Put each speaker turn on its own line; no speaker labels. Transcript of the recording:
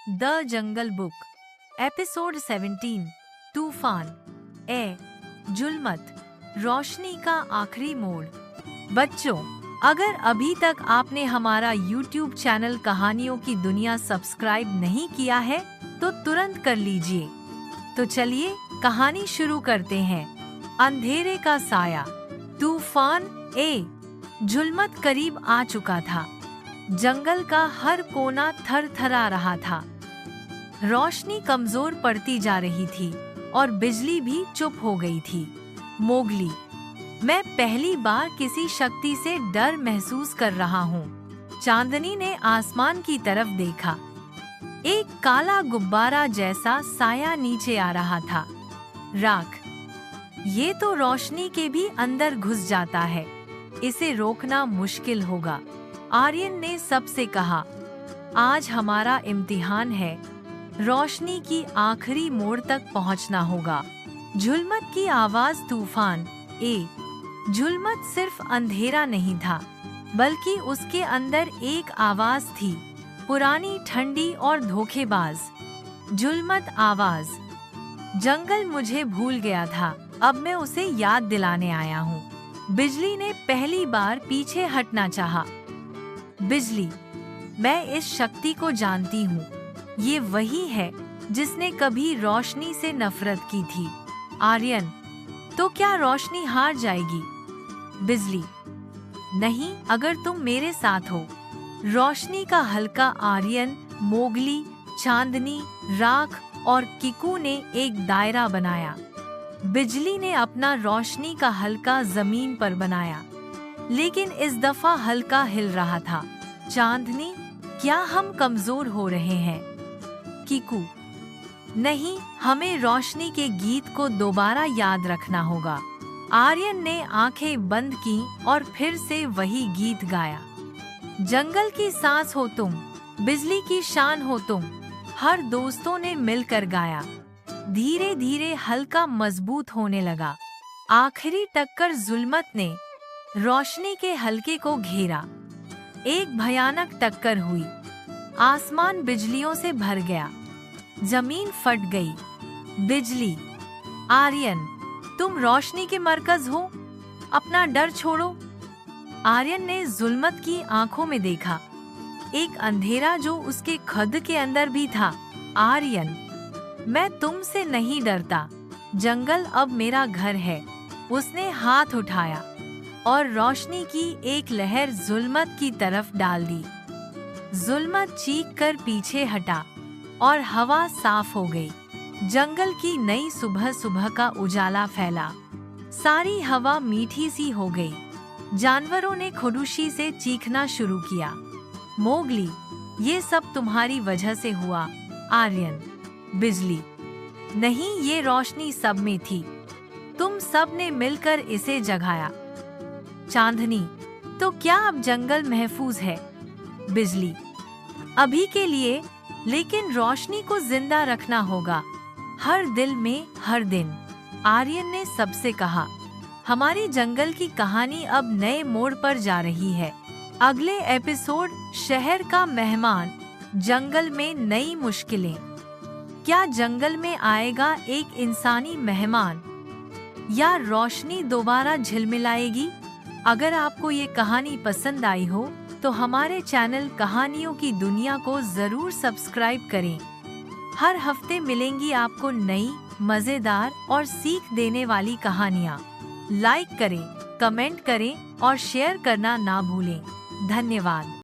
The jungle book episode 17 तूफान जुल्मत रोशनी का आखिरी मोड़। बच्चों, अगर अभी तक आपने हमारा YouTube चैनल कहानियों की दुनिया सब्सक्राइब नहीं किया है तो तुरंत कर लीजिए। तो चलिए कहानी शुरू करते हैं। अंधेरे का साया। तूफान जुल्मत करीब आ चुका था। जंगल का हर कोना थरथरा रहा था। रोशनी कमजोर पड़ती जा रही थी और बिजली भी चुप हो गई थी। मोगली, मैं पहली बार किसी शक्ति से डर महसूस कर रहा हूँ। चांदनी ने आसमान की तरफ देखा। एक काला गुब्बारा जैसा साया नीचे आ रहा था। राख, ये तो रोशनी के भी अंदर घुस जाता है। इसे रोकना मुश्किल होगा। आर्यन ने सबसे कहा, आज हमारा इम्तिहान है। रोशनी की आखिरी मोड़ तक पहुंचना होगा। झुलमत की आवाज। तूफान झुलमत सिर्फ अंधेरा नहीं था, बल्कि उसके अंदर एक आवाज थी, पुरानी, ठंडी और धोखेबाज। झुलमत आवाज, जंगल मुझे भूल गया था, अब मैं उसे याद दिलाने आया हूँ। बिजली ने पहली बार पीछे हटना चाहा। बिजली, मैं इस शक्ति को जानती हूँ। ये वही है जिसने कभी रोशनी से नफरत की थी। आर्यन, तो क्या रोशनी हार जाएगी? बिजली, नहीं, अगर तुम मेरे साथ हो। रोशनी का हल्का। आर्यन, मोगली, चांदनी, राख और किकू ने एक दायरा बनाया। बिजली ने अपना रोशनी का हल्का जमीन पर बनाया, लेकिन इस दफा हल्का हिल रहा था। चांदनी, क्या हम कमजोर हो रहे हैं? किकू, नहीं, हमें रोशनी के गीत को दोबारा याद रखना होगा। आर्यन ने आंखें बंद की और फिर से वही गीत गाया। जंगल की सांस हो तुम, बिजली की शान हो तुम। हर दोस्तों ने मिलकर गाया। धीरे धीरे हल्का मजबूत होने लगा। आखिरी टक्कर। जुल्मत ने रोशनी के हल्के को घेरा। एक भयानक टक्कर हुई। आसमान बिजलियों से भर गया। जमीन फट गई। बिजली, आर्यन, तुम रोशनी के मरकज हो, अपना डर छोड़ो। आर्यन ने जुल्मत की आंखों में देखा, एक अंधेरा जो उसके खुद के अंदर भी था। आर्यन, मैं तुमसे नहीं डरता। जंगल अब मेरा घर है। उसने हाथ उठाया और रोशनी की एक लहर जुल्मत की तरफ डाल दी। जुल्मत चीख कर पीछे हटा और हवा साफ हो गई। जंगल की नई सुबह सुबह का उजाला फैला। सारी हवा मीठी सी हो गई। जानवरों ने खुशी से चीखना शुरू किया। मोगली, ये सब तुम्हारी वजह से हुआ। आर्यन, बिजली, नहीं, ये रोशनी सब में थी। तुम सब ने मिलकर इसे जगाया। चांदनी, तो क्या अब जंगल महफूज है? बिजली, अभी के लिए, लेकिन रोशनी को जिंदा रखना होगा, हर दिल में, हर दिन। आर्यन ने सबसे कहा, हमारी जंगल की कहानी अब नए मोड़ पर जा रही है। अगले एपिसोड, शहर का मेहमान, जंगल में नई मुश्किलें। क्या जंगल में आएगा एक इंसानी मेहमान, या रोशनी दोबारा झिलमिलाएगी? अगर आपको ये कहानी पसंद आई हो तो हमारे चैनल कहानियों की दुनिया को जरूर सब्सक्राइब करें। हर हफ्ते मिलेंगी आपको नई, मजेदार और सीख देने वाली कहानियाँ। लाइक करें, कमेंट करें और शेयर करना ना भूलें। धन्यवाद।